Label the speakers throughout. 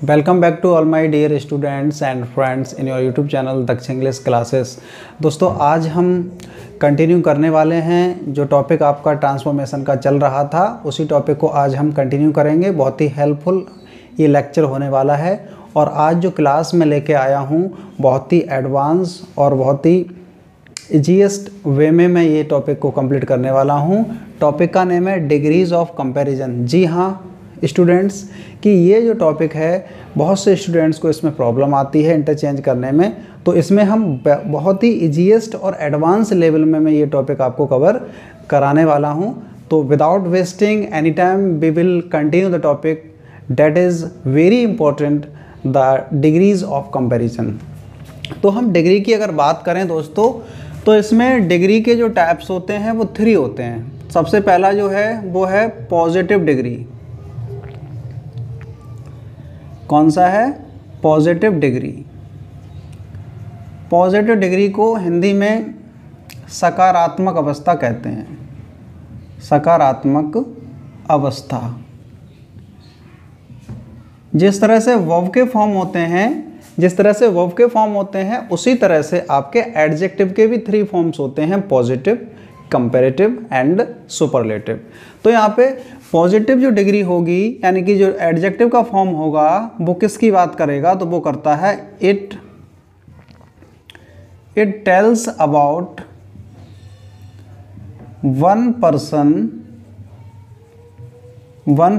Speaker 1: Welcome back to all my dear students and friends in your YouTube channel Daksh English classes. दोस्तों, आज हम continue करने वाले हैं जो टॉपिक आपका ट्रांसफॉर्मेशन का चल रहा था, उसी टॉपिक को आज हम कंटिन्यू करेंगे। बहुत ही हेल्पफुल ये लेक्चर होने वाला है और आज जो क्लास में लेके आया हूँ बहुत ही एडवांस और बहुत ही ईजीएस्ट वे में मैं ये टॉपिक को कंप्लीट करने वाला हूँ। टॉपिक का नेम है डिग्रीज़ ऑफ कंपैरिजन। जी हाँ स्टूडेंट्स, कि ये जो टॉपिक है बहुत से स्टूडेंट्स को इसमें प्रॉब्लम आती है इंटरचेंज करने में, तो इसमें हम बहुत ही ईजीएस्ट और एडवांस लेवल में मैं ये टॉपिक आपको कवर कराने वाला हूँ। तो without wasting any time we will continue the topic that is very important, the degrees of comparison. तो हम डिग्री की अगर बात करें दोस्तों, तो इसमें डिग्री के जो टाइप्स होते हैं वो 3 होते हैं। सबसे पहला जो है वो है पॉजिटिव डिग्री। कौन सा है? Positive degree. पॉजिटिव डिग्री को हिंदी में सकारात्मक अवस्था कहते हैं। सकारात्मक अवस्था। जिस तरह से वर्ब के फॉर्म होते हैं उसी तरह से आपके एडजेक्टिव के भी 3 फॉर्म्स होते हैं, पॉजिटिव, कंपैरेटिव एंड सुपरलेटिव। तो यहाँ पे पॉजिटिव जो डिग्री होगी यानी कि जो एडजेक्टिव का फॉर्म होगा वो किसकी बात करेगा? तो वो करता है it tells about one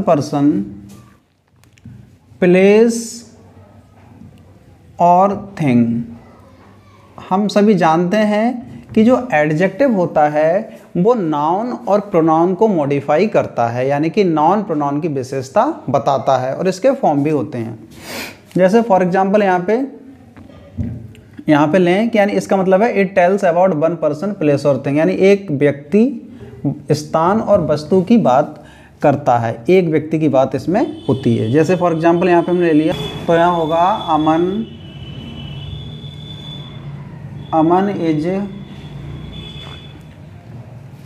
Speaker 1: person place और थिंग। हम सभी जानते हैं कि जो एडजेक्टिव होता है वो नाउन और प्रोनाउन को मॉडिफाई करता है, यानी कि नाउन प्रोनाउन की विशेषता बताता है और इसके फॉर्म भी होते हैं। जैसे फॉर एग्जांपल यहाँ पे लें कि यानी इसका मतलब है it tells about one person place और थिंग, यानी एक व्यक्ति, स्थान और वस्तु की बात करता है, एक व्यक्ति की बात इसमें होती है। जैसे फॉर एग्जांपल यहाँ पे हमने ले लिया तो यहाँ होगा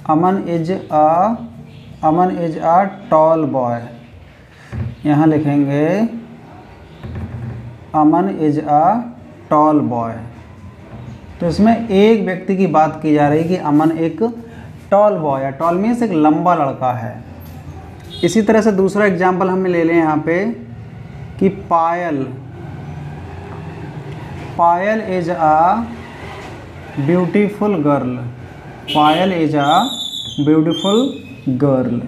Speaker 1: अमन इज अ टॉल बॉय। यहाँ लिखेंगे अमन इज अ टॉल बॉय। तो इसमें एक व्यक्ति की बात की जा रही है कि अमन एक टॉल बॉय है। टॉल मीन्स एक लंबा लड़का है। इसी तरह से दूसरा एग्जाम्पल हमें ले लें यहाँ पे कि Payal is a beautiful girl. Payal is a beautiful girl,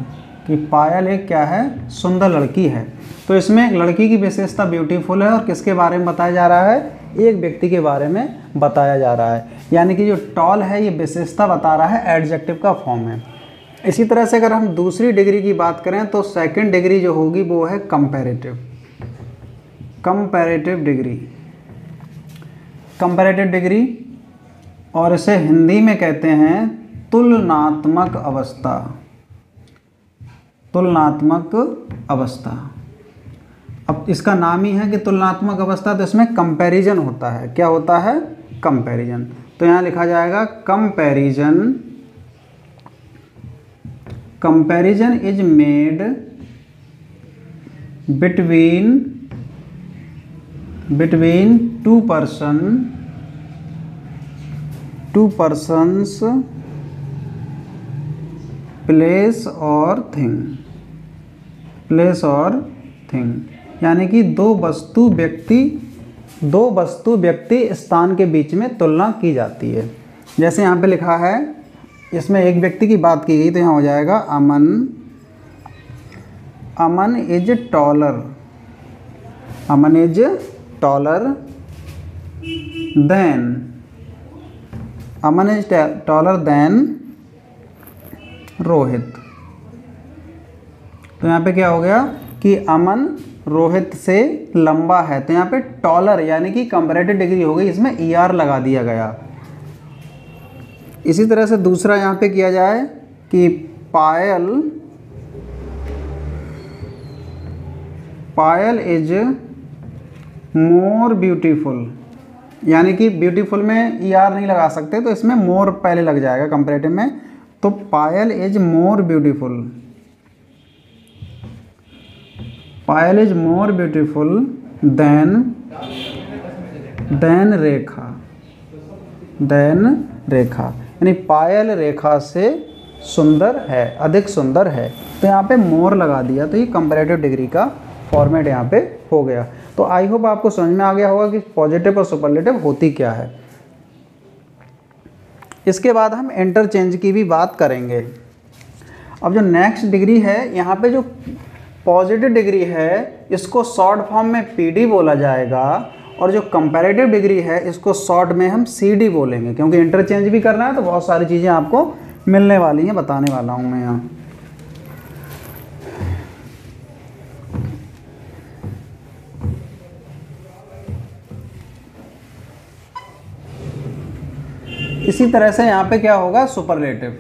Speaker 1: कि पायल एक क्या है? सुंदर लड़की है। तो इसमें एक लड़की की विशेषता ब्यूटीफुल है और किसके बारे में बताया जा रहा है? एक व्यक्ति के बारे में बताया जा रहा है, यानी कि जो टॉल है ये विशेषता बता रहा है, एडजेक्टिव का फॉर्म है। इसी तरह से अगर हम दूसरी डिग्री की बात करें तो सेकंड डिग्री जो होगी वो है कंपैरेटिव डिग्री, और इसे हिंदी में कहते हैं तुलनात्मक अवस्था। अब इसका नाम ही है कि तुलनात्मक अवस्था, तो इसमें कंपैरिजन होता है। क्या होता है? कंपैरिजन। तो यहाँ लिखा जाएगा comparison is made between two persons place और थिंग, यानी कि दो वस्तु व्यक्ति स्थान के बीच में तुलना की जाती है। जैसे यहाँ पे लिखा है, इसमें एक व्यक्ति की बात की गई तो यहाँ हो जाएगा अमन इज टॉलर देन रोहित। तो यहाँ पे क्या हो गया कि अमन रोहित से लंबा है। तो यहाँ पे टॉलर यानी कि कंपैरेटिव डिग्री हो गई, इसमें ER लगा दिया गया। इसी तरह से दूसरा यहाँ पे किया जाए कि पायल इज मोर ब्यूटीफुल, यानी कि ब्यूटीफुल में ER नहीं लगा सकते तो इसमें मोर पहले लग जाएगा कंपैरेटिव में। तो पायल इज मोर ब्यूटीफुल दैन रेखा, यानी पायल रेखा से सुंदर है, अधिक सुंदर है। तो यहाँ पे मोर लगा दिया, तो ये कंपैरेटिव डिग्री का फॉर्मेट यहाँ पे हो गया। तो आई होप आपको समझ में आ गया होगा कि पॉजिटिव और सुपरलेटिव होती क्या है। इसके बाद हम इंटरचेंज की भी बात करेंगे। अब जो नेक्स्ट डिग्री है, यहाँ पे जो पॉजिटिव डिग्री है इसको शॉर्ट फॉर्म में पीडी बोला जाएगा, और जो कंपैरेटिव डिग्री है इसको शॉर्ट में हम सीडी बोलेंगे, क्योंकि इंटरचेंज भी करना है तो बहुत सारी चीज़ें आपको मिलने वाली हैं, बताने वाला हूँ मैं यहाँ। इसी तरह से यहाँ पे क्या होगा, सुपरलेटिव।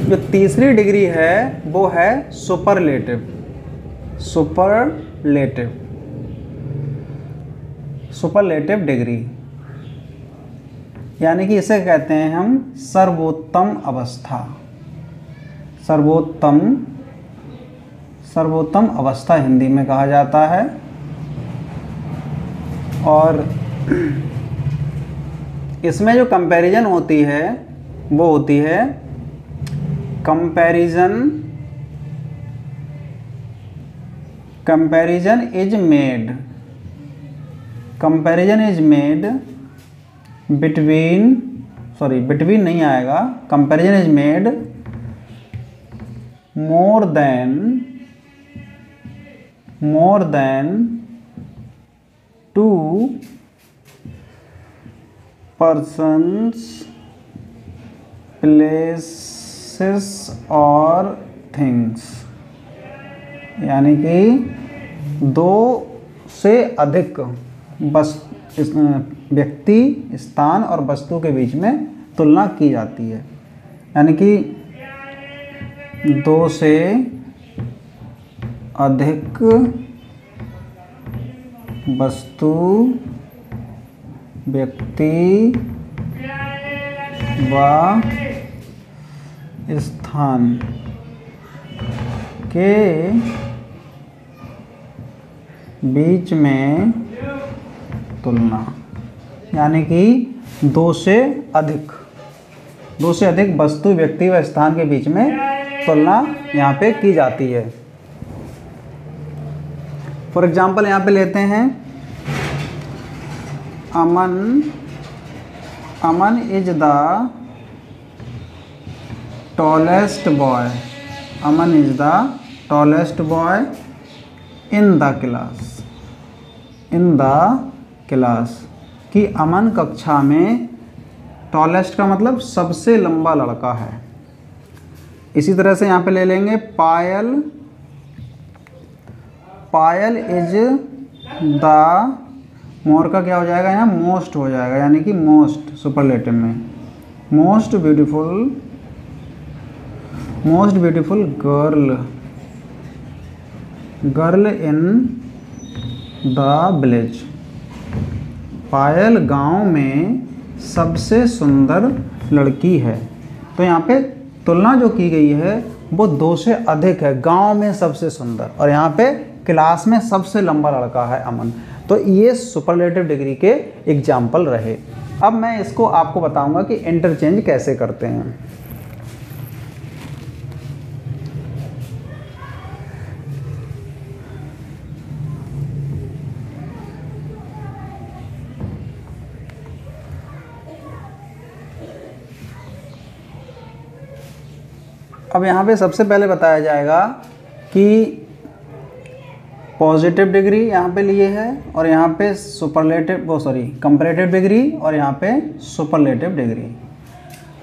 Speaker 1: जो तीसरी डिग्री है वो है सुपरलेटिव। सुपरलेटिव डिग्री, यानी कि इसे कहते हैं हम सर्वोत्तम अवस्था। सर्वोत्तम अवस्था हिंदी में कहा जाता है। और इसमें जो कंपैरिजन होती है वो होती है कंपैरिजन इज मेड बिटवीन नहीं आएगा, comparison is made more than two persons, places और things, यानी कि दो से अधिक व्यक्ति, स्थान और वस्तु के बीच में तुलना की जाती है। यानी कि दो से अधिक वस्तु, व्यक्ति व स्थान के बीच में तुलना, यानी कि दो से अधिक वस्तु, व्यक्ति व स्थान के बीच में तुलना यहाँ पे की जाती है। फॉर एग्जाम्पल यहाँ पे लेते हैं Aman is the tallest boy. Aman is the tallest boy in the class, कि अमन कक्षा में, टॉलेस्ट का मतलब सबसे लंबा लड़का है। इसी तरह से यहाँ पे ले लेंगे पायल इज द, मोर का क्या हो जाएगा यहाँ, मोस्ट हो जाएगा, यानी कि मोस्ट सुपरलेटिव में, most beautiful girl in the village. Payal गांव में सबसे सुंदर लड़की है। तो यहाँ पे तुलना जो की गई है वो दो से अधिक है, गांव में सबसे सुंदर, और यहाँ पे क्लास में सबसे लंबा लड़का है अमन। तो ये सुपरलेटिव डिग्री के एग्जाम्पल रहे। अब मैं इसको आपको बताऊंगा कि इंटरचेंज कैसे करते हैं। अब यहाँ पे सबसे पहले बताया जाएगा कि पॉजिटिव डिग्री यहाँ पे लिए है, और यहाँ पे कंपैरेटिव डिग्री, और यहाँ पे सुपरलेटिव डिग्री।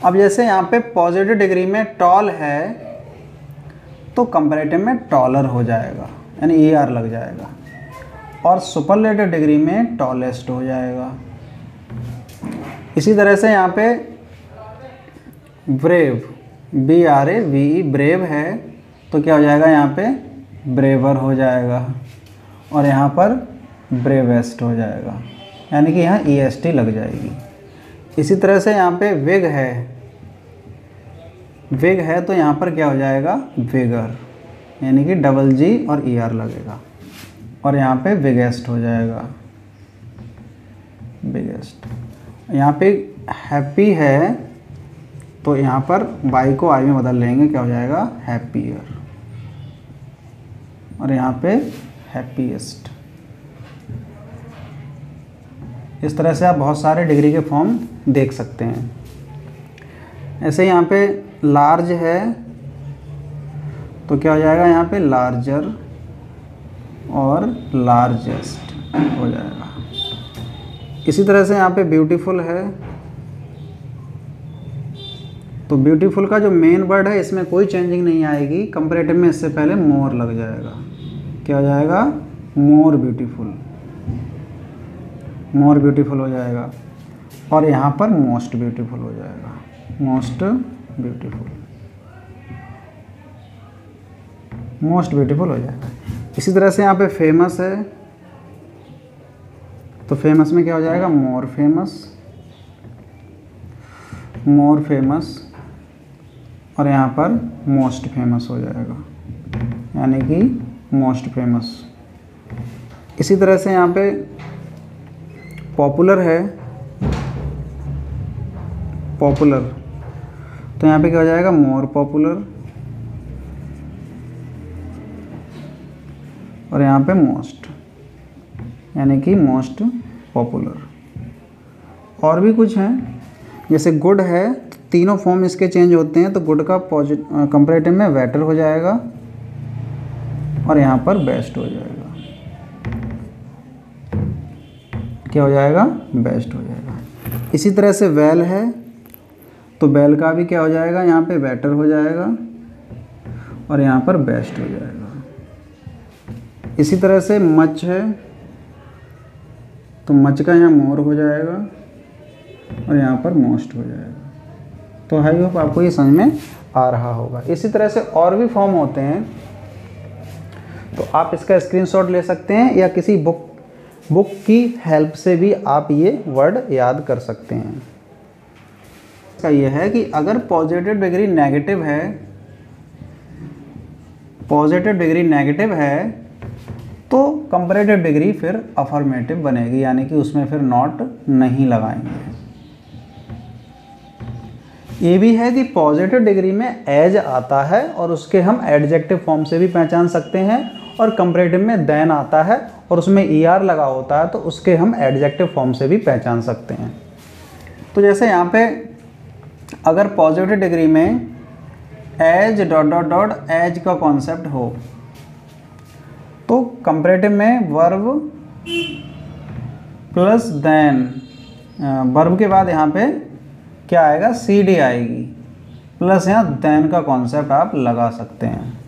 Speaker 1: अब जैसे यहाँ पे पॉजिटिव डिग्री में टॉल है तो कंपैरेटिव में टॉलर हो जाएगा, यानी ER लग जाएगा, और सुपरलेटिव डिग्री में टॉलेस्ट हो जाएगा। इसी तरह से यहाँ पे ब्रेव, BRAVE ब्रेव है तो क्या हो जाएगा, यहाँ पे ब्रेवर हो जाएगा, और यहाँ पर ब्रेवेस्ट हो जाएगा, यानी कि यहाँ EST लग जाएगी। इसी तरह से यहाँ पे विग है, विग है तो यहाँ पर क्या हो जाएगा, विगर, यानी कि डबल जी और ई आर लगेगा, और यहाँ पे बिगेस्ट हो जाएगा, बिगेस्ट। यहाँ पे हैप्पी है तो यहाँ पर बाई को आई में बदल लेंगे, क्या हो जाएगा, हैप्पियर, और यहाँ पे हैप्पीएस्ट। इस तरह से आप बहुत सारे डिग्री के फॉर्म देख सकते हैं। ऐसे यहाँ पे लार्ज है तो क्या हो जाएगा, यहाँ पे लार्जर और लार्जेस्ट हो जाएगा। इसी तरह से यहाँ पे ब्यूटीफुल है तो ब्यूटीफुल का जो मेन वर्ड है इसमें कोई चेंजिंग नहीं आएगी, कंपैरेटिव में इससे पहले मोर लग जाएगा, क्या हो जाएगा, मोर ब्यूटीफुल, मोर ब्यूटीफुल हो जाएगा, और यहाँ पर मोस्ट ब्यूटीफुल हो जाएगा, मोस्ट ब्यूटीफुल, मोस्ट ब्यूटीफुल हो जाएगा। इसी तरह से यहाँ पे फेमस है तो फेमस में क्या हो जाएगा, मोर फेमस, मोर फेमस, और यहाँ पर मोस्ट फेमस हो जाएगा, यानी कि मोस्ट फेमस। इसी तरह से यहाँ पे पॉपुलर है, पॉपुलर, तो यहाँ पे क्या हो जाएगा, मोर पॉपुलर, और यहाँ पे मोस्ट, यानी कि मोस्ट पॉपुलर। और भी कुछ हैं, जैसे गुड है, तीनों फॉर्म इसके चेंज होते हैं, तो गुड का कंपैरेटिव में बेटर हो जाएगा, और यहाँ पर बेस्ट हो जाएगा, क्या हो जाएगा, बेस्ट हो जाएगा। इसी तरह से वेल है तो वेल का भी क्या हो जाएगा, यहाँ पे बेटर हो जाएगा, और यहाँ पर बेस्ट हो जाएगा। इसी तरह से मच है तो मच का यहाँ मोर हो जाएगा, और यहाँ पर मोस्ट हो जाएगा। तो आई होप आपको ये समझ में आ रहा होगा। इसी तरह से और भी फॉर्म होते हैं, तो आप इसका स्क्रीनशॉट ले सकते हैं, या किसी बुक की हेल्प से भी आप ये वर्ड याद कर सकते हैं। इसका ये है कि अगर पॉजिटिव डिग्री नेगेटिव है, पॉजिटिव डिग्री नेगेटिव है तो कंपैरेटिव डिग्री फिर अफर्मेटिव बनेगी, यानी कि उसमें फिर नॉट नहीं लगाएंगे। ये भी है कि पॉजिटिव डिग्री में एज आता है और उसके हम एडजेक्टिव फॉर्म से भी पहचान सकते हैं, और कंपैरेटिव में देन आता है और उसमें ई आर लगा होता है तो उसके हम एडजेक्टिव फॉर्म से भी पहचान सकते हैं। तो जैसे यहाँ पे अगर पॉजिटिव डिग्री में as dot dot dot as का कॉन्सेप्ट हो तो कंपैरेटिव में वर्ब प्लस देन, वर्ब के बाद यहाँ पे क्या आएगा, सी डी आएगी, प्लस यहाँ देन का कॉन्सेप्ट आप लगा सकते हैं,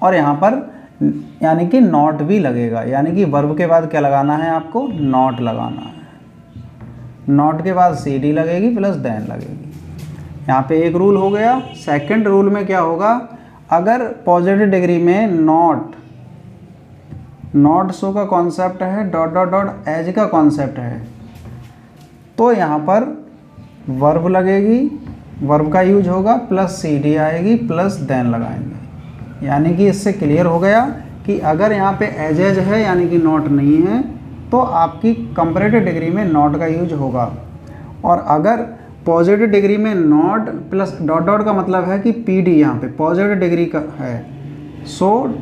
Speaker 1: और यहाँ पर यानी कि नॉट भी लगेगा, यानी कि वर्ब के बाद क्या लगाना है आपको, नॉट लगाना है, नॉट के बाद सी डी लगेगी प्लस देन लगेगी। यहाँ पे एक रूल हो गया। सेकंड रूल में क्या होगा, अगर पॉजिटिव डिग्री में नॉट शो का कॉन्सेप्ट है, डॉट डॉट डॉट एज का कॉन्सेप्ट है, तो यहाँ पर वर्ब लगेगी, वर्ब का यूज होगा, प्लस सी डी आएगी, प्लस देन लगाएंगे। यानी कि इससे क्लियर हो गया कि अगर यहाँ पे एज है यानी कि नॉट नहीं है तो आपकी कंपैरेटिव डिग्री में नॉट का यूज होगा, और अगर पॉजिटिव डिग्री में नॉट प्लस डॉट डॉट का मतलब है कि पी डी यहाँ पे पॉजिटिव डिग्री का है, सो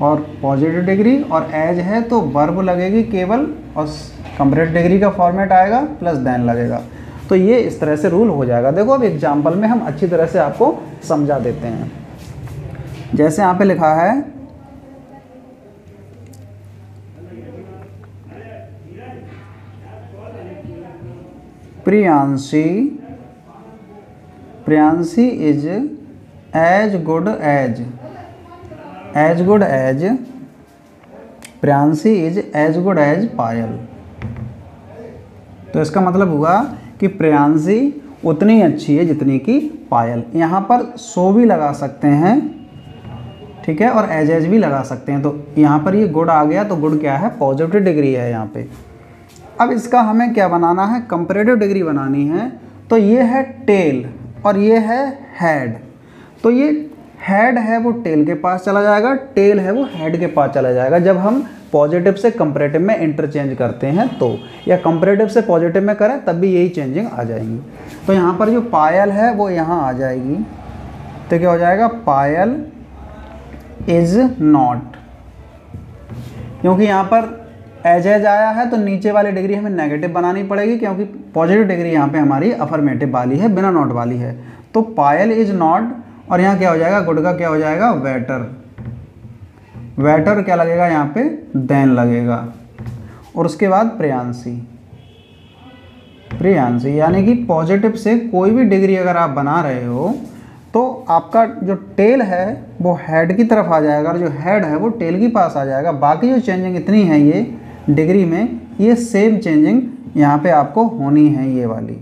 Speaker 1: और पॉजिटिव डिग्री और एज है तो वर्ब लगेगी केवल, और कंपैरेटिव डिग्री का फॉर्मेट आएगा प्लस देन लगेगा। तो ये इस तरह से रूल हो जाएगा। देखो अब एग्जाम्पल में हम अच्छी तरह से आपको समझा देते हैं। जैसे यहाँ पे लिखा है Priyanshi, Priyanshi is as good as, as good as, Priyanshi is as good as Payal. तो इसका मतलब हुआ कि प्रियांशी उतनी अच्छी है जितनी कि पायल। यहाँ पर सो भी लगा सकते हैं, ठीक है, और एज भी लगा सकते हैं। तो यहाँ पर ये गुड आ गया, तो गुड क्या है, पॉजिटिव डिग्री है यहाँ पे। अब इसका हमें क्या बनाना है, कंपैरेटिव डिग्री बनानी है। तो ये है टेल, और ये है हेड। तो ये हेड है वो टेल के पास चला जाएगा, टेल है वो हेड के पास चला जाएगा जब हम पॉजिटिव से कंपैरेटिव में इंटरचेंज करते हैं तो, या कंपैरेटिव से पॉजिटिव में करें तब भी यही चेंजिंग आ जाएंगी। तो यहाँ पर जो पायल है वो यहाँ आ जाएगी, तो क्या हो जाएगा, पायल इज नॉट, क्योंकि यहाँ पर एज आया है तो नीचे वाली डिग्री हमें नेगेटिव बनानी पड़ेगी, क्योंकि पॉजिटिव डिग्री यहाँ पे हमारी अफर्मेटिव वाली है, बिना नॉट वाली है। तो पायल इज नॉट, और यहाँ क्या हो जाएगा, गुड का क्या हो जाएगा, वेटर। वेटर क्या लगेगा यहाँ पे, देन लगेगा, और उसके बाद प्रियांशी। प्रियांशी यानी कि पॉजिटिव से कोई भी डिग्री अगर आप बना रहे हो तो आपका जो टेल है वो हेड की तरफ आ जाएगा, और जो हेड है वो टेल के पास आ जाएगा। बाकी जो चेंजिंग इतनी है ये डिग्री में, ये सेम चेंजिंग यहाँ पे आपको होनी है ये वाली।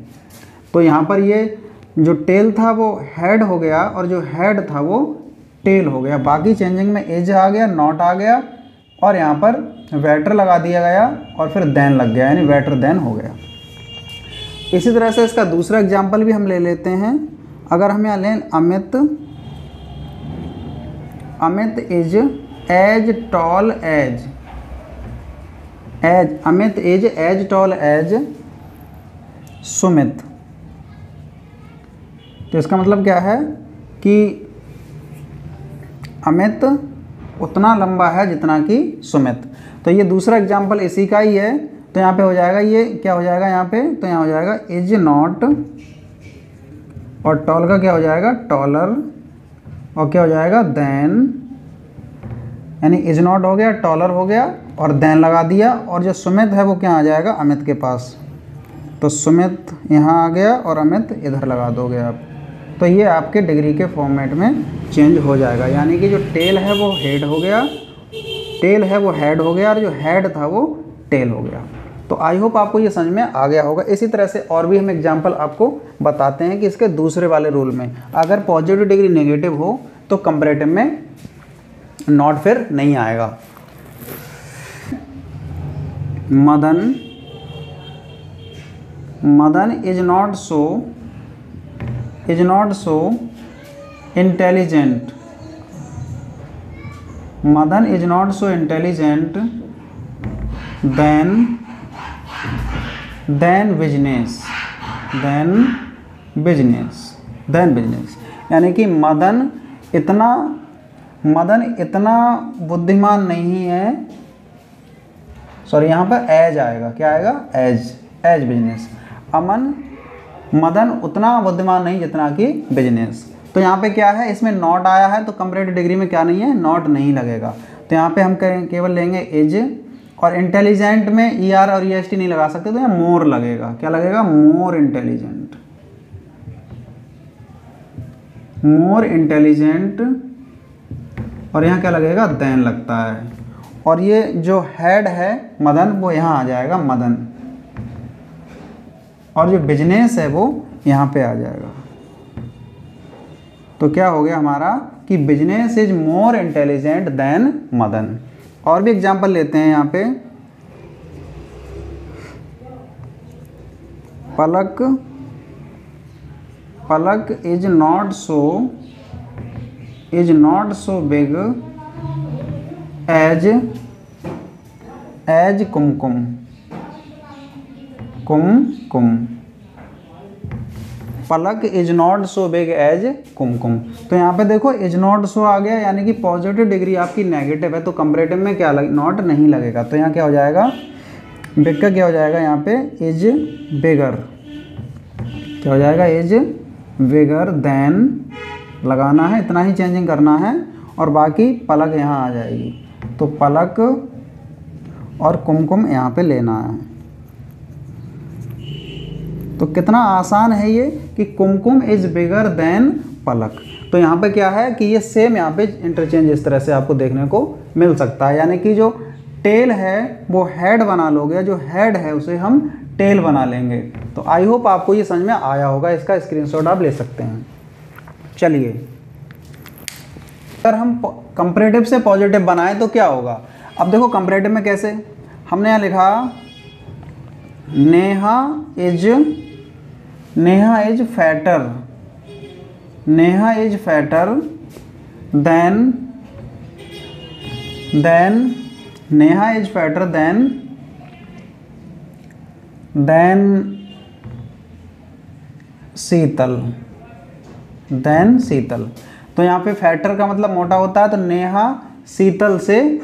Speaker 1: तो यहाँ पर ये जो टेल था वो हेड हो गया, और जो हेड था वो टेल हो गया। बाकी चेंजिंग में एज आ गया, नॉट आ गया, और यहाँ पर वेटर लगा दिया गया, और फिर देन लग गया, यानी वेटर देन हो गया। इसी तरह से इसका दूसरा एग्जाम्पल भी हम ले लेते हैं। अगर हम यहाँ लें Amit, Amit is as tall as, Amit is as tall as Sumit. तो इसका मतलब क्या है कि अमित उतना लंबा है जितना कि सुमित। तो ये दूसरा एग्जाम्पल इसी का ही है। तो यहाँ पे हो जाएगा, ये क्या हो जाएगा यहाँ पे, तो यहाँ हो जाएगा इज नॉट, और टॉल का क्या हो जाएगा, टॉलर, और क्या हो जाएगा, देन, यानी इज नॉट हो गया, टॉलर हो गया, और देन लगा दिया, और जो सुमित है वो क्या आ जाएगा, अमित के पास। तो सुमित यहाँ आ गया और अमित इधर लगा दोगे आप। तो ये आपके डिग्री के फॉर्मेट में चेंज हो जाएगा, यानी कि जो टेल है वो हेड हो गया, टेल है वो हेड हो गया, और जो हेड था वो टेल हो गया। तो आई होप आपको ये समझ में आ गया होगा। इसी तरह से और भी हम एग्जांपल आपको बताते हैं कि इसके दूसरे वाले रूल में अगर पॉजिटिव डिग्री नेगेटिव हो तो कंपैरेटिव में नॉट फिर नहीं आएगा। Madan, Madan is not so intelligent, Madan is not so intelligent then business, यानी कि मदन इतना बुद्धिमान नहीं है, सॉरी यहाँ पर एज आएगा, क्या आएगा, एज बिजनेस। मदन उतना बुद्धिमान नहीं जितना कि बिजनेस। तो यहाँ पे क्या है, इसमें नॉट आया है तो कंपैरेटिव डिग्री में क्या नहीं है, नॉट नहीं लगेगा। तो यहाँ पे हम केवल लेंगे इज, और इंटेलिजेंट में ई आर और ई एस टी नहीं लगा सकते, तो यहाँ मोर लगेगा, क्या लगेगा, मोर इंटेलिजेंट, मोर इंटेलिजेंट, और यहाँ क्या लगेगा, देन लगता है। और ये जो हेड है मदन वो यहाँ आ जाएगा, मदन, और जो बिजनेस है वो यहाँ पे आ जाएगा। तो क्या हो गया हमारा कि business is more intelligent than Madan. और भी एग्जाम्पल लेते हैं यहाँ पे, Palak is not so big as Kumkum, Palak is not so big as Kumkum. तो यहाँ पे देखो इज नॉट सो आ गया, यानी कि पॉजिटिव डिग्री आपकी नेगेटिव है तो कंपैरेटिव में क्या नॉट नहीं लगेगा। तो यहाँ क्या हो जाएगा, बिग का क्या हो जाएगा, यहाँ पे इज बिगर, क्या हो जाएगा, इज बिगर देन लगाना है, इतना ही चेंजिंग करना है, और बाकी पलक यहाँ आ जाएगी। तो पलक और कुमकुम यहाँ पे लेना है। तो कितना आसान है ये कि कुमकुम इज बिगर देन पलक। तो यहाँ पे क्या है कि ये सेम यहाँ पे इंटरचेंज इस तरह से आपको देखने को मिल सकता है, यानी कि जो टेल है वो हेड बना लोगे, जो हेड है उसे हम टेल बना लेंगे। तो आई होप आपको ये समझ में आया होगा, इसका स्क्रीनशॉट आप ले सकते हैं। चलिए, अगर हम कंपैरेटिव से पॉजिटिव बनाएं तो क्या होगा। अब देखो कंपैरेटिव में कैसे, हमने यहाँ लिखा Neha is fatter, Neha is fatter than Neha is fatter than Sheetal तो यहाँ पे फैटर का मतलब मोटा होता है, तो नेहा शीतल से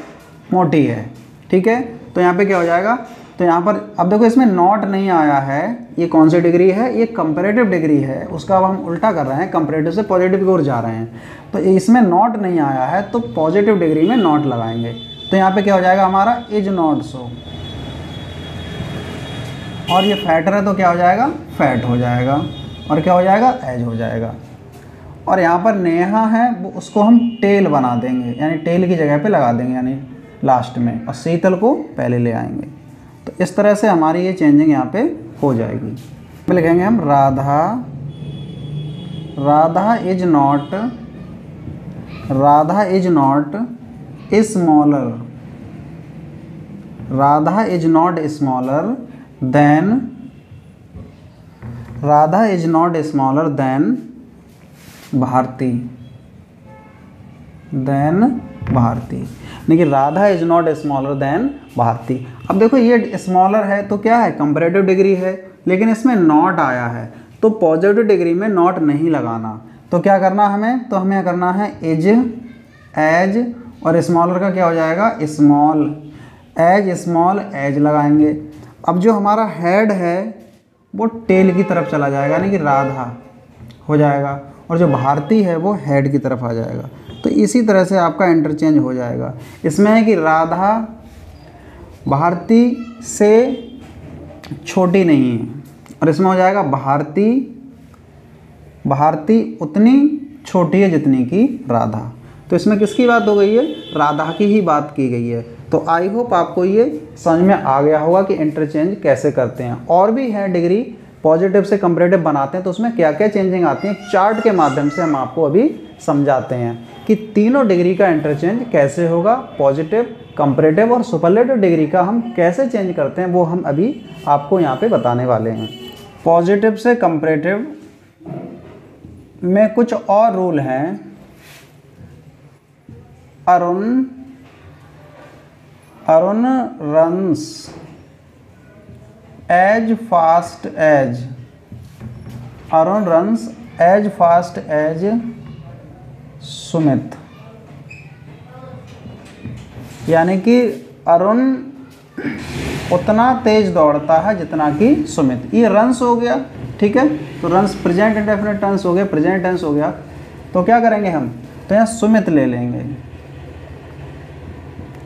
Speaker 1: मोटी है। ठीक है, तो यहाँ पे क्या हो जाएगा, तो यहाँ पर अब देखो इसमें नॉट नहीं आया है, ये कौन सी डिग्री है, ये कंपैरेटिव डिग्री है, उसका अब हम उल्टा कर रहे हैं, कंपैरेटिव से पॉजिटिव की ओर जा रहे हैं। तो इसमें नॉट नहीं आया है तो पॉजिटिव डिग्री में नॉट लगाएंगे। तो यहाँ पे क्या हो जाएगा हमारा इज नॉट सो, और ये फैटर है तो क्या हो जाएगा फैट हो जाएगा, और क्या हो जाएगा एज हो जाएगा। और यहाँ पर नेहा है वो उसको हम टेल बना देंगे, यानी टेल की जगह पे लगा देंगे यानी लास्ट में, और शीतल को पहले ले आएंगे। तो इस तरह से हमारी ये चेंजिंग यहाँ पे हो जाएगी। तो लिखेंगे हम Radha is not smaller, Radha is not smaller than Bharti, देखिए Radha is not smaller than Bharti. अब देखो ये स्मॉलर है तो क्या है कंपैरेटिव डिग्री है, लेकिन इसमें नॉट आया है तो पॉजिटिव डिग्री में नॉट नहीं लगाना। तो क्या करना हमें, तो हमें करना है इज एज, और स्मॉलर का क्या हो जाएगा स्मॉल, एज लगाएंगे। अब जो हमारा हेड है वो टेल की तरफ चला जाएगा, यानी कि राधा हो जाएगा, और जो भारती है वो हेड की तरफ आ जाएगा। तो इसी तरह से आपका इंटरचेंज हो जाएगा। इसमें है कि राधा भारती से छोटी नहीं है, और इसमें हो जाएगा भारती उतनी छोटी है जितनी कि राधा। तो इसमें किसकी बात हो गई है, राधा की ही बात की गई है। तो आई होप आपको ये समझ में आ गया होगा कि इंटरचेंज कैसे करते हैं। और भी है डिग्री पॉजिटिव से कंपैरेटिव बनाते हैं तो उसमें क्या क्या चेंजिंग आती है, चार्ट के माध्यम से हम आपको अभी समझाते हैं कि तीनों डिग्री का इंटरचेंज कैसे होगा, पॉजिटिव, कंपैरेटिव और सुपरलेटिव डिग्री का हम कैसे चेंज करते हैं, वो हम अभी आपको यहाँ पे बताने वाले हैं। पॉजिटिव से कंपैरेटिव में कुछ और रूल हैं। Arun runs as fast as Sumit, यानी कि अरुण उतना तेज दौड़ता है जितना कि सुमित। ये रन्स हो गया, ठीक है, तो रन्स प्रेजेंट इंडेफिनिट टेंस हो गया, प्रेजेंट टेंस हो गया। तो क्या करेंगे हम, तो यहाँ सुमित ले लेंगे,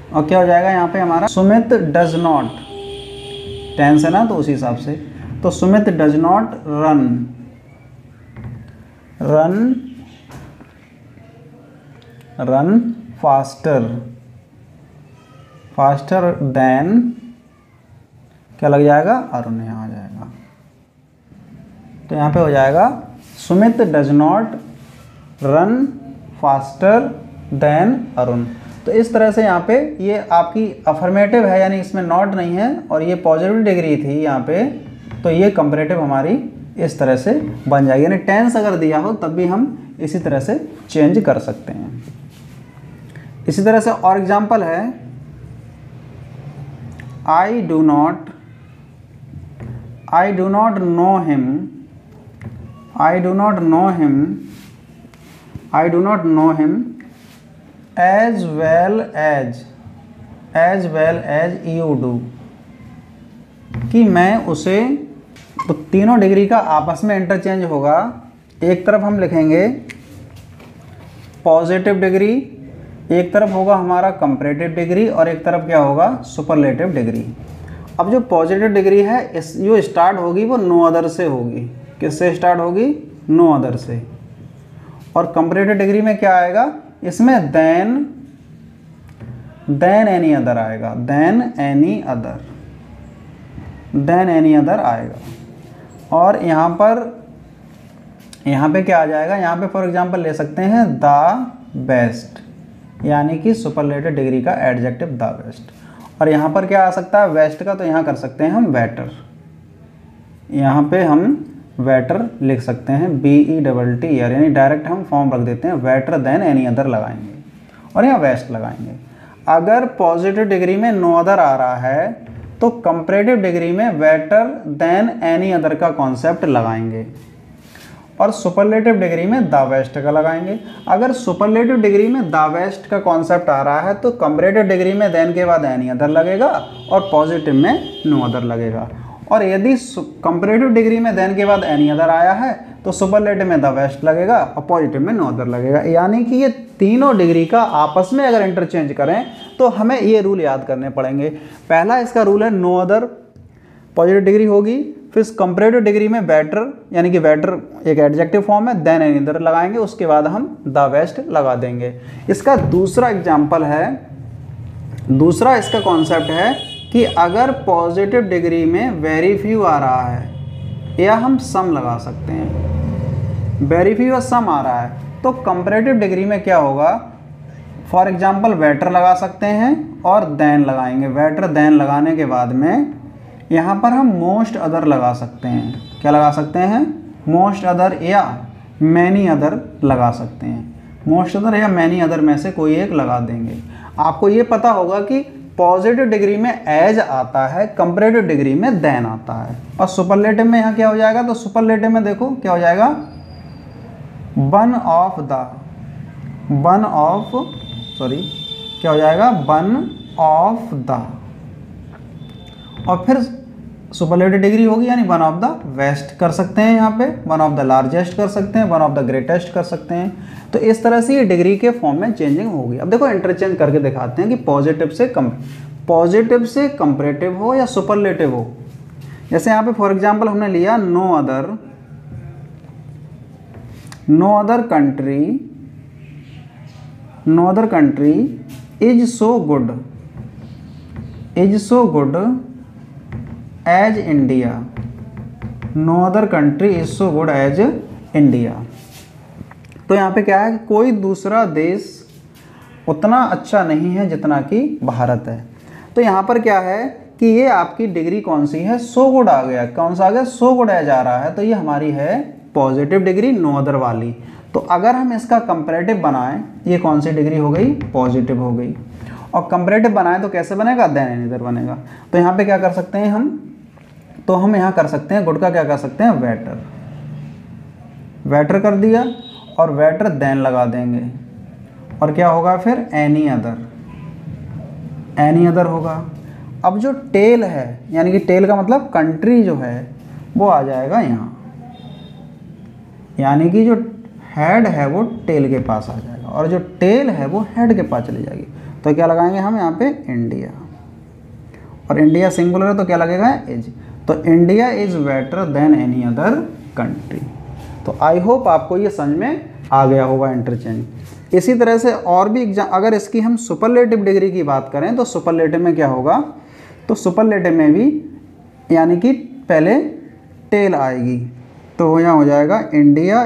Speaker 1: और क्या हो जाएगा यहाँ पे हमारा सुमित डज नॉट, टेंस है ना तो उसी हिसाब से, तो Sumit does not run faster than, क्या लग जाएगा अरुण, यहाँ आ जाएगा। तो यहाँ पे हो जाएगा Sumit does not run faster than Arun. तो इस तरह से यहाँ पे ये आपकी अफर्मेटिव है, यानी इसमें नॉट नहीं है, और ये पॉजिटिव डिग्री थी यहाँ पे, तो ये कंपैरेटिव हमारी इस तरह से बन जाएगी। यानी टेंस अगर दिया हो तब भी हम इसी तरह से चेंज कर सकते हैं। इसी तरह से और एग्जाम्पल है, I do not know him as well as you do, कि मैं उसे, तो तीनों डिग्री का आपस में इंटरचेंज होगा। एक तरफ हम लिखेंगे पॉजिटिव डिग्री, एक तरफ होगा हमारा कंपैरेटिव डिग्री, और एक तरफ क्या होगा सुपरलेटिव डिग्री। अब जो पॉजिटिव डिग्री है जो स्टार्ट होगी वो नो अदर से होगी। किससे स्टार्ट होगी, नो अदर से। और कंपैरेटिव डिग्री में क्या आएगा, इसमें देन एनी अदर आएगा, देन एनी अदर आएगा। और यहाँ पे क्या आ जाएगा, यहाँ पे फॉर एग्जांपल ले सकते हैं द बेस्ट, यानी कि सुपरलेटिव डिग्री का एडजेक्टिव द बेस्ट। और यहाँ पर क्या आ सकता है वेस्ट का, तो यहाँ कर सकते हैं हम बेटर, यहाँ पे हम वेटर लिख सकते हैं, BETTER, यानी डायरेक्ट हम फॉर्म रख देते हैं, वेटर देन एनी अदर लगाएंगे और यहाँ वेस्ट लगाएंगे। अगर पॉजिटिव डिग्री में नो अदर आ रहा है तो कंपैरेटिव डिग्री में वेटर देन एनी अदर का कॉन्सेप्ट लगाएंगे और सुपरलेटिव डिग्री में द बेस्ट का लगाएंगे। अगर सुपरलेटिव डिग्री में द बेस्ट का कॉन्सेप्ट आ रहा है तो कंपैरेटिव डिग्री में देन के बाद एनी अदर लगेगा और पॉजिटिव में नो अदर लगेगा। और यदि कंपैरेटिव डिग्री में देन के बाद एनी अदर आया है तो सुपरलेटिव में द बेस्ट लगेगा और पॉजिटिव में नो अदर लगेगा। यानी कि ये तीनों डिग्री का आपस में अगर इंटरचेंज करें तो हमें ये रूल याद करने पड़ेंगे। पहला इसका रूल है नो अदर पॉजिटिव डिग्री होगी, फिर कंपैरेटिव डिग्री में बेटर, यानी कि बेटर एक एडजेक्टिव फॉर्म है, देन एनी अदर लगाएंगे, उसके बाद हम द बेस्ट लगा देंगे। इसका दूसरा एग्जाम्पल है, दूसरा इसका कॉन्सेप्ट है कि अगर पॉजिटिव डिग्री में वेरी फ्यू आ रहा है या हम सम लगा सकते हैं, वेरी फ्यू या सम आ रहा है तो कंपैरेटिव डिग्री में क्या होगा, फॉर एग्जांपल वेटर लगा सकते हैं और देन लगाएंगे। वेटर देन लगाने के बाद में यहाँ पर हम मोस्ट अदर लगा सकते हैं। क्या लगा सकते हैं? मोस्ट अदर या मैनी अदर लगा सकते हैं। मोस्ट अदर या मैनी अदर में से कोई एक लगा देंगे। आपको ये पता होगा कि पॉजिटिव डिग्री में एज आता है, कंपैरेटिव डिग्री में देन आता है और सुपरलेटिव में यहाँ क्या हो जाएगा, तो सुपरलेटिव में देखो क्या हो जाएगा, वन ऑफ क्या हो जाएगा, वन ऑफ द, और फिर सुपरलेटिव डिग्री होगी यानी वन ऑफ द बेस्ट कर सकते हैं, यहाँ पे वन ऑफ द लार्जेस्ट कर सकते हैं, वन ऑफ द ग्रेटेस्ट कर सकते हैं। तो इस तरह से ये डिग्री के फॉर्म में चेंजिंग होगी। अब देखो इंटरचेंज करके दिखाते हैं कि पॉजिटिव से कंपैरेटिव हो या सुपरलेटिव हो। जैसे यहाँ पे फॉर एग्जांपल हमने लिया no other country is so good as India. No other country is so good as India. तो यहाँ पे क्या है, कोई दूसरा देश उतना अच्छा नहीं है जितना कि भारत है। तो यहाँ पर क्या है कि ये आपकी डिग्री कौन सी है, सो गुड आ गया। कौन सा आ गया, सो गुड एज आ रहा है, तो ये हमारी है पॉजिटिव डिग्री नो अदर वाली। तो अगर हम इसका कंपैरेटिव बनाएं, ये कौन सी डिग्री हो गई, पॉजिटिव हो गई। और कंपैरेटिव बनाएं तो कैसे बनेगा, देन एनी अदर बनेगा। तो यहाँ पे क्या कर सकते हैं हम, तो हम यहाँ कर सकते हैं गुड का क्या कर सकते हैं, वेटर कर दिया और वेटर देन लगा देंगे और क्या होगा फिर एनी अदर होगा। अब जो टेल है, यानी कि टेल का मतलब कंट्री जो है वो आ जाएगा यहाँ, यानी कि जो हेड है वो टेल के पास आ जाएगा और जो टेल है वो हेड के पास चली जाएगी। तो क्या लगाएंगे हम यहाँ पे, इंडिया, और इंडिया सिंगुलर है तो क्या लगेगा, इज। तो India is better than any other country. तो आई होप आपको ये समझ में आ गया होगा इंटरचेंज। इसी तरह से और भी अगर इसकी हम सुपरलेटिव डिग्री की बात करें तो सुपरलेटिव में क्या होगा, तो सुपरलेटिव में भी यानी कि पहले टेल आएगी, तो यहाँ हो जाएगा India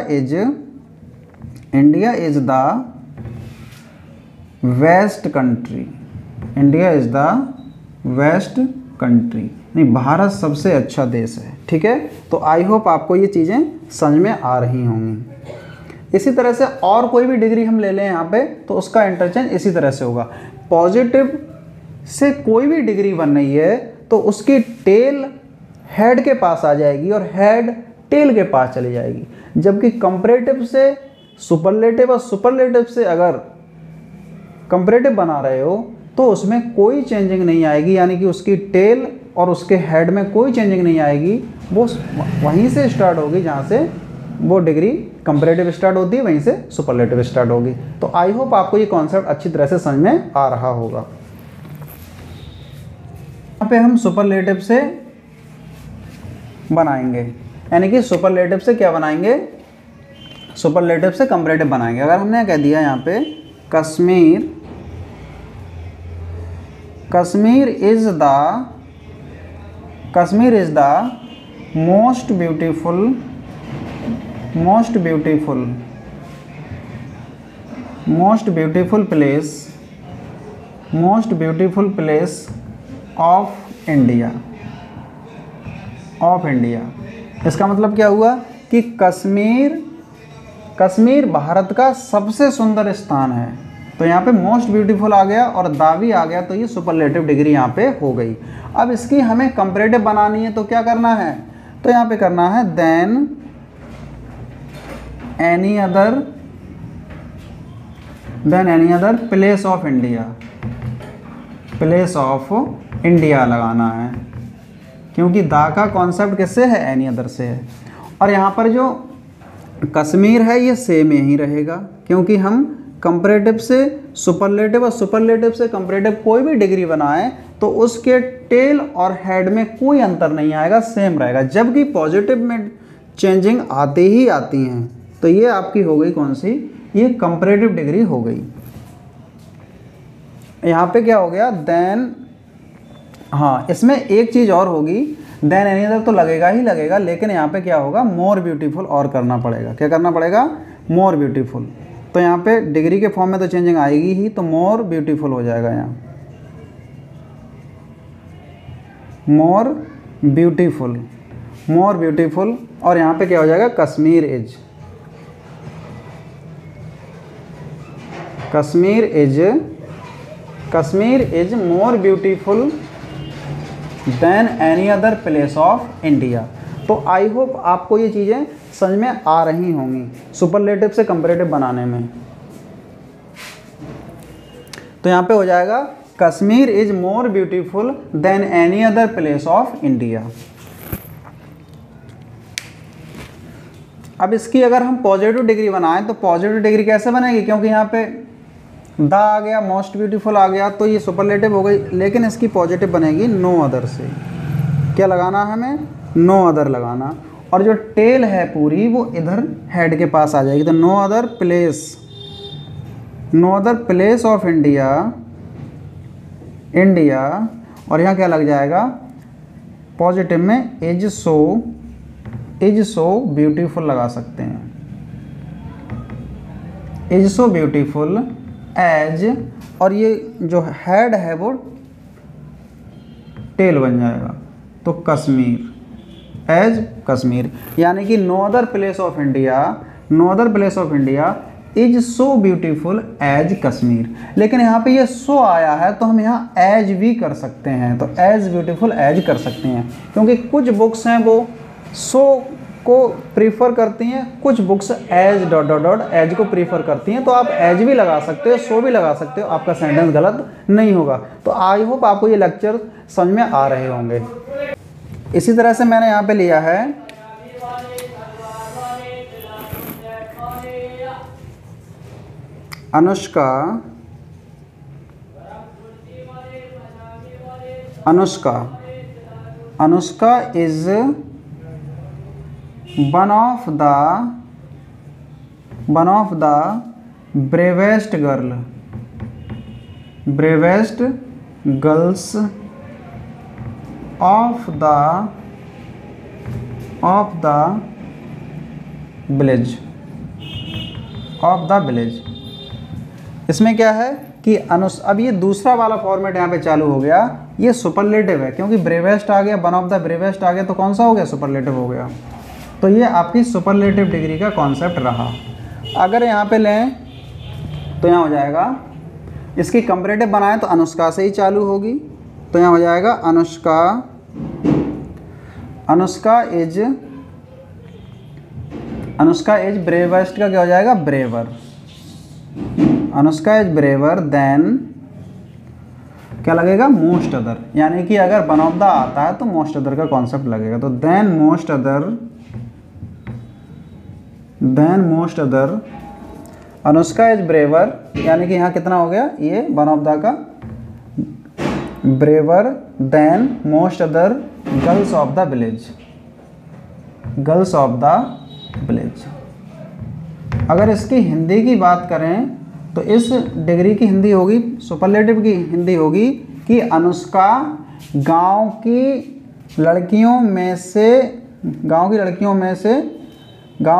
Speaker 1: is the west country. India is the west country, नहीं भारत सबसे अच्छा देश है। ठीक है, तो आई होप आपको ये चीज़ें समझ में आ रही होंगी। इसी तरह से और कोई भी डिग्री हम ले लें यहाँ पे तो उसका इंटरचेंज इसी तरह से होगा। पॉजिटिव से कोई भी डिग्री बन रही है तो उसकी टेल हेड के पास आ जाएगी और हेड टेल के पास चली जाएगी, जबकि कंपैरेटिव से सुपरलेटिव और सुपरलेटिव से अगर कंपैरेटिव बना रहे हो तो उसमें कोई चेंजिंग नहीं आएगी, यानी कि उसकी टेल और उसके हेड में कोई चेंजिंग नहीं आएगी, वो वहीं से स्टार्ट होगी जहाँ से वो डिग्री कंपैरेटिव स्टार्ट होती है, वहीं से सुपरलेटिव स्टार्ट होगी। तो आई होप आपको ये कॉन्सेप्ट अच्छी तरह से समझ में आ रहा होगा। यहाँ पे हम सुपरलेटिव से बनाएंगे, यानी कि सुपरलेटिव से क्या बनाएंगे, सुपरलेटिव से कंपैरेटिव बनाएंगे। अगर हमने कह दिया यहाँ पे Kashmir is the most beautiful place of India. इसका मतलब क्या हुआ कि कश्मीर भारत का सबसे सुंदर स्थान है। तो यहाँ पे मोस्ट ब्यूटीफुल आ गया और द भी आ गया, तो ये सुपरलेटिव डिग्री यहाँ पे हो गई। अब इसकी हमें कंपैरेटिव बनानी है, तो क्या करना है, तो यहाँ पे करना है than any other place of India लगाना है, क्योंकि द का कॉन्सेप्ट किससे है, एनी अदर से है। और यहाँ पर जो कश्मीर है ये सेम यही रहेगा, क्योंकि हम कंपैरेटिव से सुपरलेटिव और सुपरलेटिव से कंपैरेटिव कोई भी डिग्री बनाएं तो उसके टेल और हेड में कोई अंतर नहीं आएगा, सेम रहेगा। जबकि पॉजिटिव में चेंजिंग आती ही आती हैं। तो ये आपकी हो गई कौन सी, ये कंपैरेटिव डिग्री हो गई। यहाँ पे क्या हो गया, देन, हाँ इसमें एक चीज़ और होगी, देन एनी अदर तो लगेगा ही लगेगा, लेकिन यहाँ पे क्या होगा, मोर ब्यूटीफुल और करना पड़ेगा। क्या करना पड़ेगा, मोर ब्यूटीफुल। तो यहाँ पे डिग्री के फॉर्म में तो चेंजिंग आएगी ही, तो मोर ब्यूटीफुल हो जाएगा यहाँ, मोर ब्यूटीफुल। और यहाँ पे क्या हो जाएगा, Kashmir is more beautiful then any other place of India. तो आई होप आपको ये चीज़ें समझ में आ रही होंगी सुपरलेटिव से कंपैरेटिव बनाने में। तो यहाँ पे हो जाएगा Kashmir is more beautiful then any other place of India. अब इसकी अगर हम पॉजिटिव डिग्री बनाएं तो पॉजिटिव डिग्री कैसे बनेगी, क्योंकि यहाँ पे द आ गया, मोस्ट ब्यूटीफुल आ गया, तो ये सुपरलेटिव हो गई। लेकिन इसकी पॉजिटिव बनेगी नो अदर से। क्या लगाना है हमें, नो अदर लगाना। और जो टेल है पूरी वो इधर हेड के पास आ जाएगी, तो no other place of India. और यहाँ क्या लग जाएगा, पॉजिटिव में इज सो ब्यूटीफुल लगा सकते हैं, इज सो ब्यूटीफुल एज, और ये जो हेड है वो टेल बन जाएगा, तो कश्मीर। यानी कि no other place of India is so beautiful as Kashmir. लेकिन यहाँ पे ये सो आया है तो हम यहाँ एज भी कर सकते हैं, तो एज ब्यूटीफुल एज कर सकते हैं, क्योंकि कुछ बुक्स हैं वो सो को प्रीफर करती हैं, कुछ बुक्स एज ... एज को प्रीफर करती हैं। तो आप एज भी लगा सकते हो, सो भी लगा सकते हो, आपका सेंटेंस गलत नहीं होगा। तो आई होप आपको ये लेक्चर समझ में आ रहे होंगे। इसी तरह से मैंने यहाँ पे लिया है Anushka is one of the bravest girls of the village. इसमें क्या है कि अब ये दूसरा वाला फॉर्मेट यहाँ पे चालू हो गया, ये सुपरलेटिव है, क्योंकि ब्रेवेस्ट आ गया, वन ऑफ द ब्रेवेस्ट आ गया, तो कौन सा हो गया, सुपरलेटिव हो गया। तो ये आपकी सुपरलेटिव डिग्री का कॉन्सेप्ट रहा। अगर यहाँ पे लें तो यहाँ हो जाएगा, इसकी कंपैरेटिव बनाएं तो अनुष्का से ही चालू होगी, तो यहाँ हो जाएगा अनुष्का इज ब्रेवेस्ट का क्या हो जाएगा, braver. Anushka is braver than क्या लगेगा, मोस्ट अदर। यानी कि अगर वन ऑफ द आता है तो मोस्ट अदर का कॉन्सेप्ट लगेगा, तो than most other Anushka is braver. यानी कि यहाँ कितना हो गया, ये वन ऑफ द का braver than most other girls of the village. अगर इसकी हिंदी की बात करें तो इस डिग्री की हिंदी होगी, सुपरलेटिव की हिंदी होगी कि अनुष्का गांव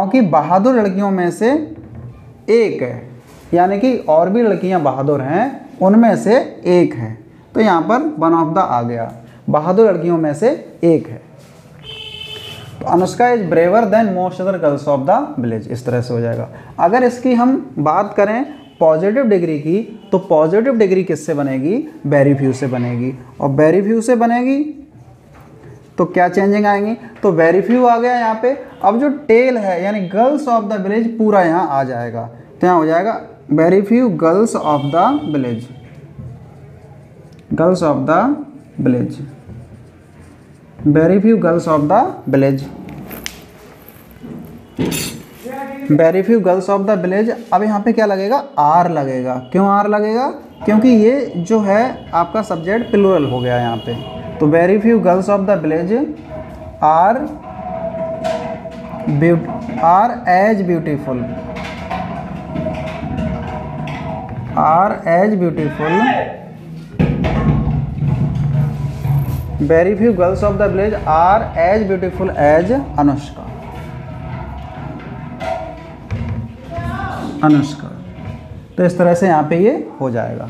Speaker 1: की बहादुर लड़कियों में से एक है। यानी कि और भी लड़कियां बहादुर हैं, उनमें से एक है। तो यहाँ पर वन ऑफ द आ गया, बहादुर लड़कियों में से एक है। तो Anushka is braver than most other girls of the village, इस तरह से हो जाएगा। अगर इसकी हम बात करें पॉजिटिव डिग्री की, तो पॉजिटिव डिग्री किससे बनेगी, वेरी फ्यू से बनेगी, और वेरी फ्यू से बनेगी तो क्या चेंजिंग आएंगी, तो वेरी फ्यू आ गया यहाँ पे। अब जो टेल है यानी गर्ल्स ऑफ द विलेज पूरा यहाँ आ जाएगा, तो यहाँ हो जाएगा very few girls of the village, girls of the village, very few girls of the village, very few girls of the village. अब यहाँ पे क्या लगेगा, आर लगेगा। क्यों आर लगेगा, क्योंकि ये जो है आपका सब्जेक्ट प्लूरल हो गया यहाँ पे। तो very few girls of the village are as beautiful, are as beautiful, very few girls of the village are as beautiful as Anushka, Anushka. तो इस तरह से यहाँ पे ये हो जाएगा।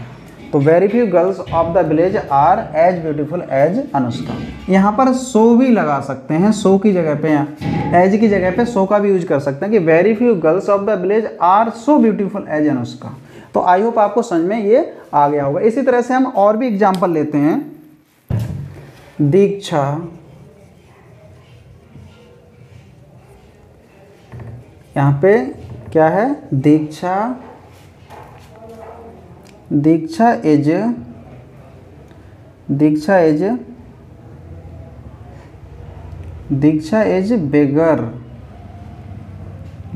Speaker 1: तो very few girls of the village are as beautiful as Anushka. यहाँ पर सो भी लगा सकते हैं, सो की जगह पे, यहाँ एज की जगह पे सो का भी यूज कर सकते हैं कि very few girls of the village are so beautiful as Anushka. तो आई होप आपको समझ में ये आ गया होगा। इसी तरह से हम और भी एग्जाम्पल लेते हैं। दीक्षा, यहाँ पे क्या है, Diksha, Diksha is, Diksha is, Diksha is bigger,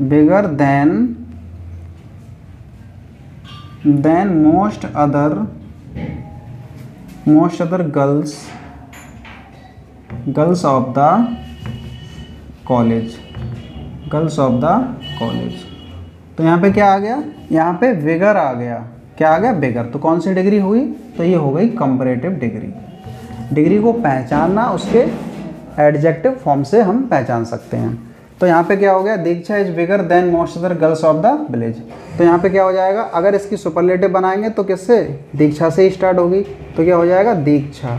Speaker 1: bigger than most other girls, girls of the college, girls of the college. तो यहाँ पे क्या आ गया, यहाँ पे विगर आ गया। क्या आ गया, बिगर। तो कौन सी डिग्री हुई, तो ये हो गई कंपैरेटिव डिग्री। डिग्री को पहचानना उसके एडजेक्टिव फॉर्म से हम पहचान सकते हैं। तो यहाँ पे क्या हो गया, Diksha is bigger than most other girls of the village. तो यहाँ पे क्या हो जाएगा, अगर इसकी सुपरलेटिव बनाएंगे तो किससे, दीक्षा से ही स्टार्ट होगी। तो क्या हो जाएगा, दीक्षा,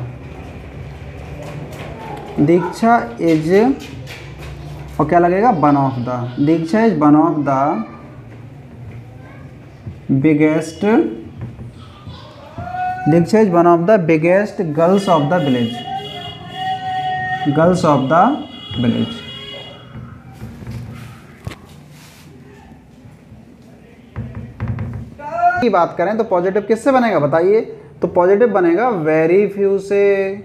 Speaker 1: दीक्षा इज, और क्या लगेगा, one of the, Diksha is one of the biggest, Diksha is one of the biggest girls of the village, girls of the village. की बात करें तो पॉजिटिव किससे बनेगा बताइए, तो पॉजिटिव बनेगा वेरी फ्यू से,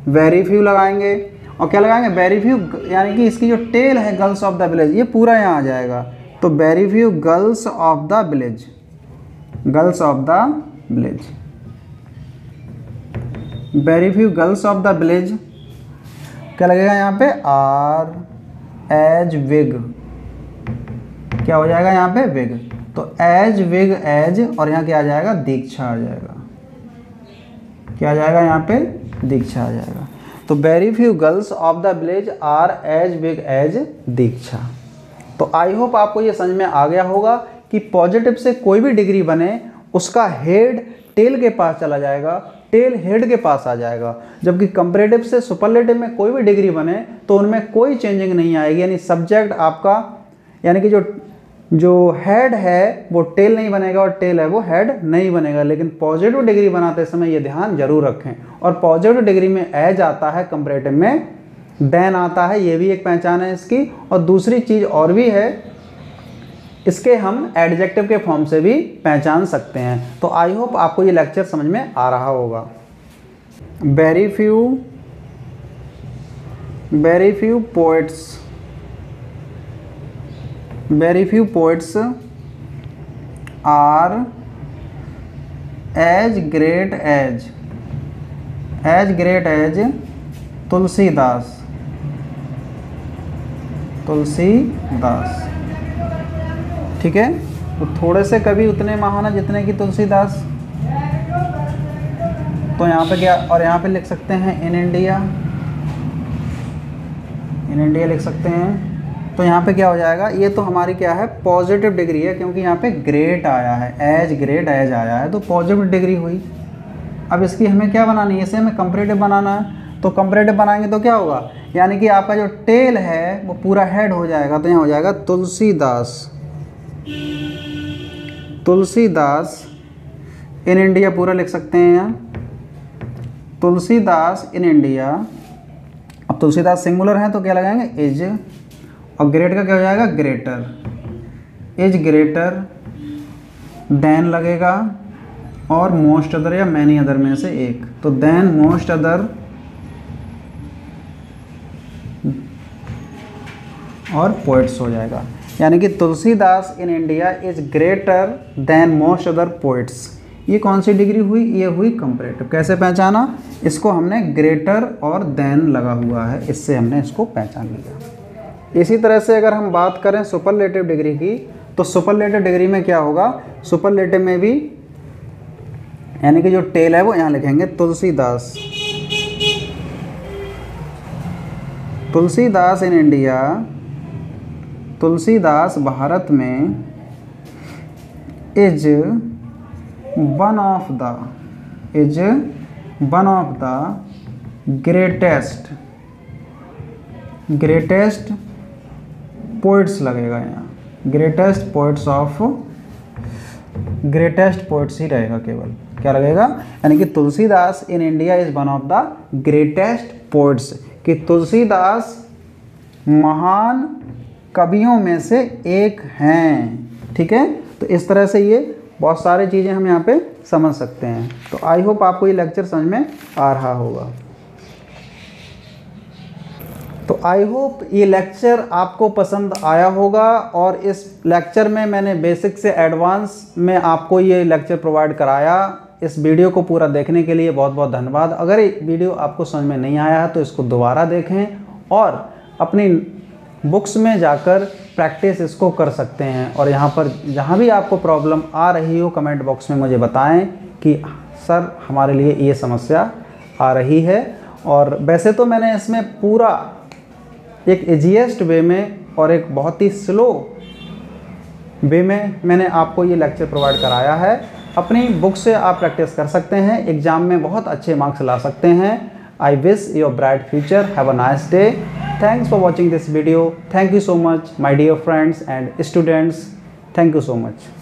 Speaker 1: वेरी फ्यू लगाएंगे, और क्या लगाएंगे, वेरी फ्यू, यानी कि इसकी जो टेल है गर्ल्स ऑफ द विलेज ये पूरा यहाँ आ जाएगा। तो very few girls of the village, girls of the village, very few girls of the village. क्या लगेगा यहाँ पे, आर एज विग, क्या हो जाएगा यहाँ पे, विग। तो एज विग एज, और यहाँ क्या आ जाएगा, दीक्षा आ जाएगा। क्या आ जाएगा यहाँ पे, दीक्षा आ जाएगा। तो very few girls of the village are as big as Diksha. तो आई होप आपको ये समझ में आ गया होगा कि पॉजिटिव से कोई भी डिग्री बने उसका हेड टेल के पास चला जाएगा, टेल हेड के पास आ जाएगा। जबकि कंपैरेटिव से सुपरलेटिव में कोई भी डिग्री बने तो उनमें कोई चेंजिंग नहीं आएगी, यानी सब्जेक्ट आपका, यानी कि जो हेड है वो टेल नहीं बनेगा और टेल है वो हेड नहीं बनेगा। लेकिन पॉजिटिव डिग्री बनाते समय ये ध्यान जरूर रखें। और पॉजिटिव डिग्री में एज आता है, कंपैरेटिव में देन आता है, ये भी एक पहचान है इसकी। और दूसरी चीज़ और भी है, इसके हम एडजेक्टिव के फॉर्म से भी पहचान सकते हैं। तो आई होप आपको ये लेक्चर समझ में आ रहा होगा। Very few poets, very few poets are as great as Tulsidas, Tulsidas. ठीक है, तो थोड़े से कवि उतने महान है जितने की तुलसीदास। तो यहाँ पे क्या, और यहाँ पे लिख सकते हैं इन इंडिया, लिख सकते हैं। तो यहाँ पे क्या हो जाएगा, ये तो हमारी क्या है, पॉजिटिव डिग्री है, क्योंकि यहाँ पे ग्रेट आया है, एज ग्रेट एज आया है, तो पॉजिटिव डिग्री हुई। अब इसकी हमें क्या बनानी है, इसे हमें कंपैरेटिव बनाना है। तो कंपैरेटिव बनाएंगे तो क्या होगा, यानी कि आपका जो टेल है वो पूरा हेड हो जाएगा, तो यहाँ हो जाएगा तुलसीदास। तुलसीदास इन इंडिया पूरा लिख सकते हैं यहाँ, तुलसीदास इन इंडिया। अब तुलसीदास सिंगुलर है तो क्या लगाएंगे, इज, और ग्रेट का क्या हो जाएगा, ग्रेटर, इज ग्रेटर देन लगेगा, और मोस्ट अदर या मैनी अदर में से एक, तो देन मोस्ट अदर और पोइट्स हो जाएगा। यानी कि Tulsidas in India is greater than most other poets. ये कौन सी डिग्री हुई, ये हुई कंपैरेटिव। कैसे पहचाना, इसको हमने ग्रेटर और देन लगा हुआ है, इससे हमने इसको पहचान लिया। इसी तरह से अगर हम बात करें सुपरलेटिव डिग्री की, तो सुपरलेटिव डिग्री में क्या होगा, सुपरलेटिव में भी यानी कि जो टेल है वो यहाँ लिखेंगे तुलसीदास। तुलसीदास इन इंडिया, तुलसीदास भारत में, is one of the greatest poets लगेगा यहाँ, ग्रेटेस्ट पोइट्स ही रहेगा केवल, क्या लगेगा, यानी कि Tulsidas in India is one of the greatest poets, कि तुलसीदास महान कवियों में से एक हैं। ठीक है, तो इस तरह से ये बहुत सारी चीज़ें हम यहाँ पे समझ सकते हैं। तो आई होप आपको ये लेक्चर समझ में आ रहा होगा। तो आई होप ये लेक्चर आपको पसंद आया होगा, और इस लेक्चर में मैंने बेसिक से एडवांस में आपको ये लेक्चर प्रोवाइड कराया। इस वीडियो को पूरा देखने के लिए बहुत बहुत धन्यवाद। अगर ये वीडियो आपको समझ में नहीं आया है तो इसको दोबारा देखें, और अपनी बुक्स में जाकर प्रैक्टिस इसको कर सकते हैं। और यहाँ पर जहाँ भी आपको प्रॉब्लम आ रही हो, कमेंट बॉक्स में मुझे बताएं कि सर हमारे लिए ये समस्या आ रही है। और वैसे तो मैंने इसमें पूरा एक ईजीएस्ट वे में और एक बहुत ही स्लो वे में मैंने आपको ये लेक्चर प्रोवाइड कराया है। अपनी बुक से आप प्रैक्टिस कर सकते हैं, एग्ज़ाम में बहुत अच्छे मार्क्स ला सकते हैं। I wish you a bright future. Have a nice day. Thanks for watching this video. Thank you so much, my dear friends and students. Thank you so much.